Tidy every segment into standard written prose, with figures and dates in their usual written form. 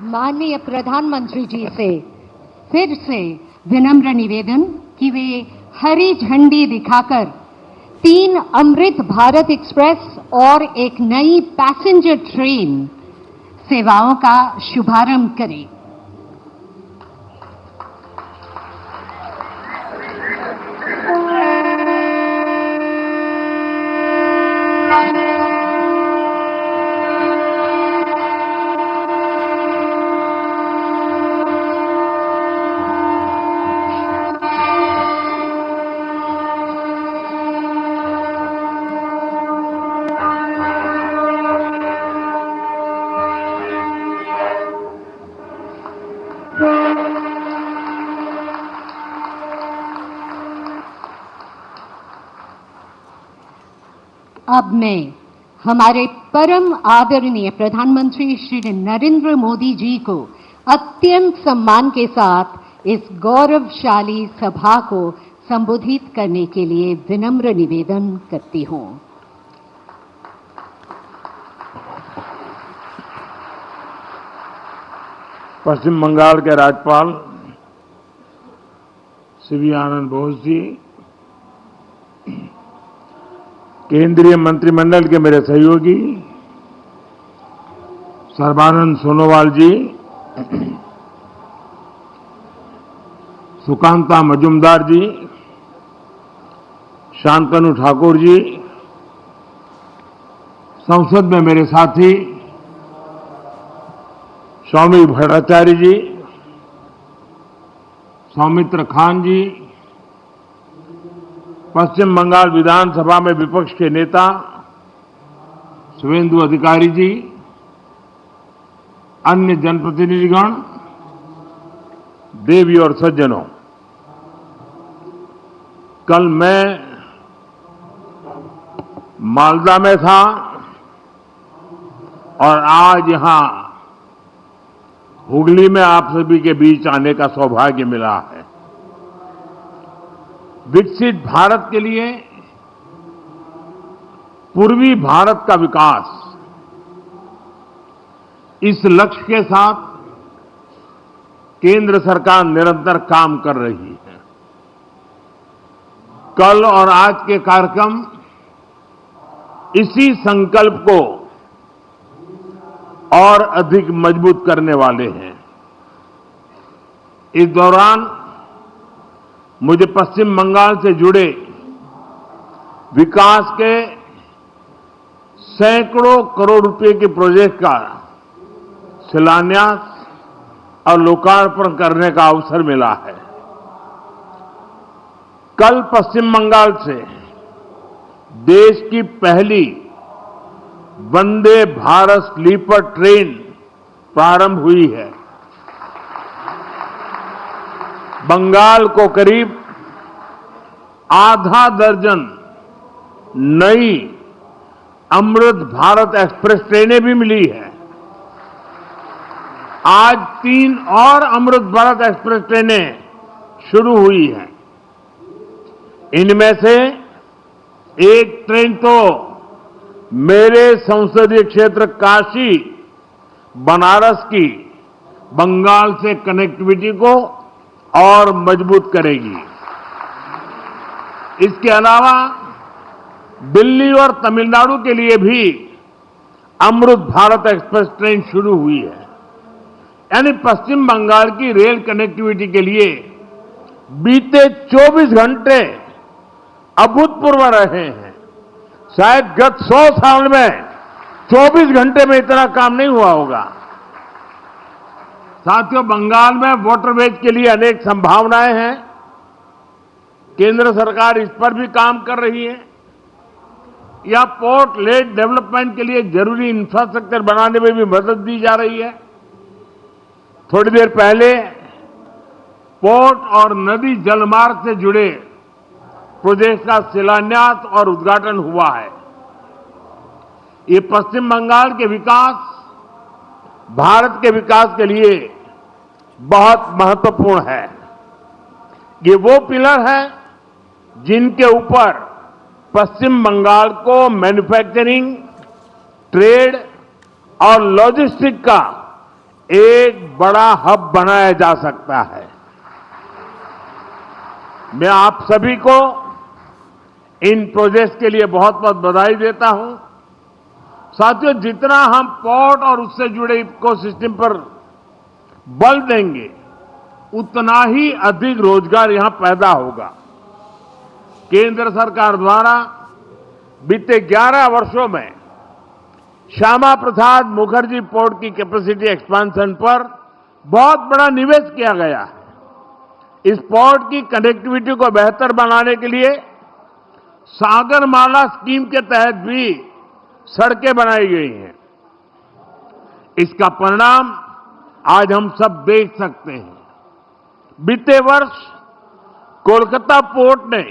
माननीय प्रधानमंत्री जी से फिर से विनम्र निवेदन कि वे हरी झंडी दिखाकर 3 अमृत भारत एक्सप्रेस और एक नई पैसेंजर ट्रेन सेवाओं का शुभारंभ करें। अब मैं हमारे परम आदरणीय प्रधानमंत्री श्री नरेंद्र मोदी जी को अत्यंत सम्मान के साथ इस गौरवशाली सभा को संबोधित करने के लिए विनम्र निवेदन करती हूं। पश्चिम बंगाल के राज्यपाल सीवी आनंद बोस जी, केंद्रीय मंत्रिमंडल के मेरे सहयोगी सर्बानंद सोनोवाल जी, सुकांता मजुमदार जी, शांतनु ठाकुर जी, संसद में मेरे साथी स्वामी भट्टाचार्य जी, सौमित्र खान जी, पश्चिम बंगाल विधानसभा में विपक्ष के नेता शुभेंदु अधिकारी जी, अन्य जनप्रतिनिधिगण, देवी और सज्जनों, कल मैं मालदा में था और आज यहां हुगली में आप सभी के बीच आने का सौभाग्य मिला है। विकसित भारत के लिए पूर्वी भारत का विकास, इस लक्ष्य के साथ केंद्र सरकार निरंतर काम कर रही है। कल और आज के कार्यक्रम इसी संकल्प को और अधिक मजबूत करने वाले हैं। इस दौरान मुझे पश्चिम बंगाल से जुड़े विकास के सैकड़ों करोड़ रुपए के प्रोजेक्ट का शिलान्यास और लोकार्पण करने का अवसर मिला है। कल पश्चिम बंगाल से देश की पहली वंदे भारत स्लीपर ट्रेन प्रारंभ हुई है। बंगाल को करीब आधा दर्जन नई अमृत भारत एक्सप्रेस ट्रेनें भी मिली है। आज 3 और अमृत भारत एक्सप्रेस ट्रेनें शुरू हुई हैं। इनमें से एक ट्रेन तो मेरे संसदीय क्षेत्र काशी बनारस की बंगाल से कनेक्टिविटी को और मजबूत करेगी। इसके अलावा दिल्ली और तमिलनाडु के लिए भी अमृत भारत एक्सप्रेस ट्रेन शुरू हुई है। यानी पश्चिम बंगाल की रेल कनेक्टिविटी के लिए बीते 24 घंटे अभूतपूर्व रहे हैं। शायद गत 100 साल में 24 घंटे में इतना काम नहीं हुआ होगा। साथियों, बंगाल में वाटरवेज के लिए अनेक संभावनाएं हैं। केंद्र सरकार इस पर भी काम कर रही है। या पोर्ट लेड डेवलपमेंट के लिए जरूरी इंफ्रास्ट्रक्चर बनाने में भी मदद दी जा रही है। थोड़ी देर पहले पोर्ट और नदी जलमार्ग से जुड़े प्रोजेक्ट का शिलान्यास और उद्घाटन हुआ है। ये पश्चिम बंगाल के विकास, भारत के विकास के लिए बहुत महत्वपूर्ण है। ये वो पिलर है जिनके ऊपर पश्चिम बंगाल को मैन्युफैक्चरिंग, ट्रेड और लॉजिस्टिक का एक बड़ा हब बनाया जा सकता है। मैं आप सभी को इन प्रोजेक्ट्स के लिए बहुत बहुत बधाई देता हूं। साथियों, जितना हम पोर्ट और उससे जुड़े इकोसिस्टम पर बल देंगे, उतना ही अधिक रोजगार यहां पैदा होगा। केंद्र सरकार द्वारा बीते 11 वर्षों में श्यामा प्रसाद मुखर्जी पोर्ट की कैपेसिटी एक्सपेंशन पर बहुत बड़ा निवेश किया गया है। इस पोर्ट की कनेक्टिविटी को बेहतर बनाने के लिए सागरमाला स्कीम के तहत भी सड़कें बनाई गई हैं। इसका परिणाम आज हम सब देख सकते हैं। बीते वर्ष कोलकाता पोर्ट ने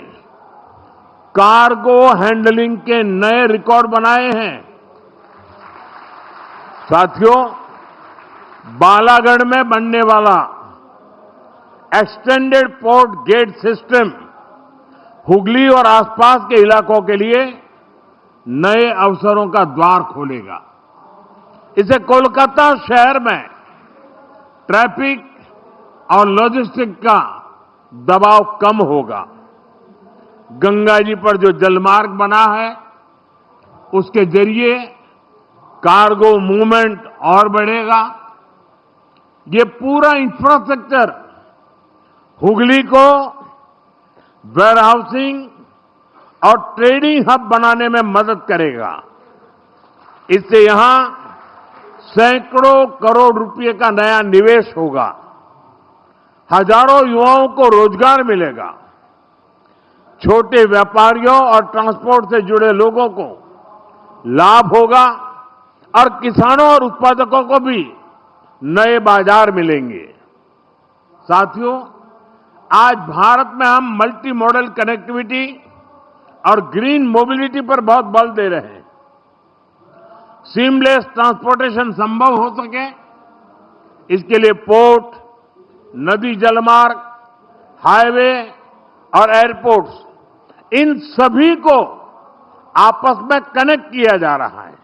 कार्गो हैंडलिंग के नए रिकॉर्ड बनाए हैं। साथियों, बालागढ़ में बनने वाला extended port gate system Hooghly और आसपास के इलाकों के लिए नए अवसरों का द्वार खोलेगा। इससे कोलकाता शहर में ट्रैफिक और लॉजिस्टिक का दबाव कम होगा। गंगा जी पर जो जलमार्ग बना है, उसके जरिए कार्गो मूवमेंट और बढ़ेगा। ये पूरा इंफ्रास्ट्रक्चर हुगली को वेयरहाउसिंग और ट्रेडिंग हब बनाने में मदद करेगा। इससे यहां सैकड़ों करोड़ रुपए का नया निवेश होगा। हजारों युवाओं को रोजगार मिलेगा। छोटे व्यापारियों और ट्रांसपोर्ट से जुड़े लोगों को लाभ होगा और किसानों और उत्पादकों को भी नए बाजार मिलेंगे। साथियों, आज भारत में हम मल्टी मॉडल कनेक्टिविटी और ग्रीन मोबिलिटी पर बहुत बल दे रहे हैं। सीमलेस ट्रांसपोर्टेशन संभव हो सके, इसके लिए पोर्ट, नदी जलमार्ग, हाईवे और एयरपोर्ट्स, इन सभी को आपस में कनेक्ट किया जा रहा है।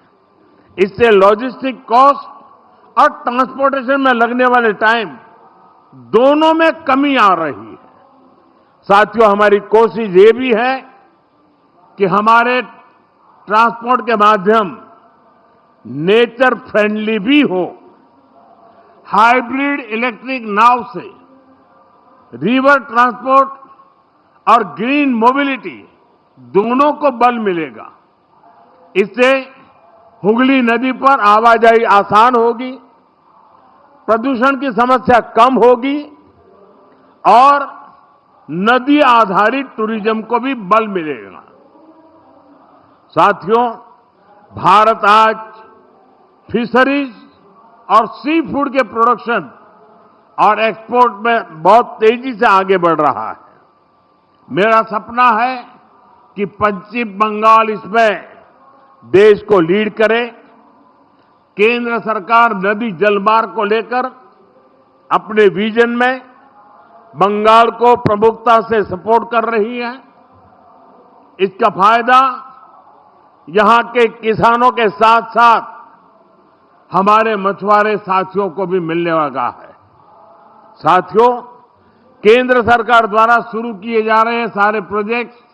इससे लॉजिस्टिक कॉस्ट और ट्रांसपोर्टेशन में लगने वाले टाइम दोनों में कमी आ रही है। साथियों, हमारी कोशिश ये भी है कि हमारे ट्रांसपोर्ट के माध्यम नेचर फ्रेंडली भी हो। हाइब्रिड इलेक्ट्रिक नाव से रिवर ट्रांसपोर्ट और ग्रीन मोबिलिटी दोनों को बल मिलेगा। इससे हुगली नदी पर आवाजाही आसान होगी, प्रदूषण की समस्या कम होगी और नदी आधारित टूरिज्म को भी बल मिलेगा। साथियों, भारत आज फिशरीज और सी फूड के प्रोडक्शन और एक्सपोर्ट में बहुत तेजी से आगे बढ़ रहा है। मेरा सपना है कि पश्चिम बंगाल इसमें देश को लीड करे। केंद्र सरकार नदी जलमार्ग को लेकर अपने विजन में बंगाल को प्रमुखता से सपोर्ट कर रही है। इसका फायदा यहां के किसानों के साथ साथ हमारे मछुआरे साथियों को भी मिलने वाला है। साथियों, केंद्र सरकार द्वारा शुरू किए जा रहे हैं सारे प्रोजेक्ट्स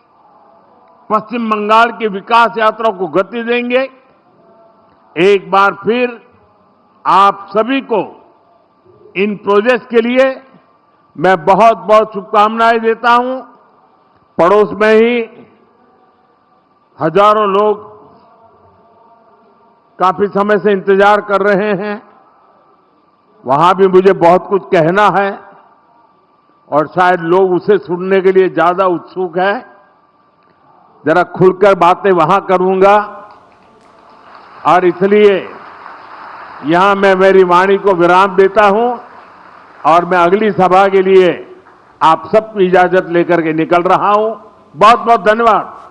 पश्चिम बंगाल की विकास यात्रा को गति देंगे। एक बार फिर आप सभी को इन प्रोजेक्ट्स के लिए मैं बहुत बहुत शुभकामनाएं देता हूं। पड़ोस में ही हजारों लोग काफी समय से इंतजार कर रहे हैं। वहां भी मुझे बहुत कुछ कहना है और शायद लोग उसे सुनने के लिए ज्यादा उत्सुक है। जरा खुलकर बातें वहां करूंगा और इसलिए यहां मैं मेरी वाणी को विराम देता हूं और मैं अगली सभा के लिए आप सबकी इजाजत लेकर के निकल रहा हूं। बहुत बहुत धन्यवाद।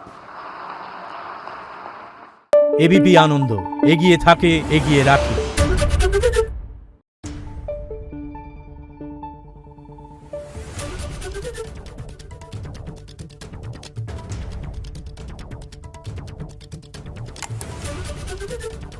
एबीपी आनंद एगिए थाके एगिए राखे। Thank you.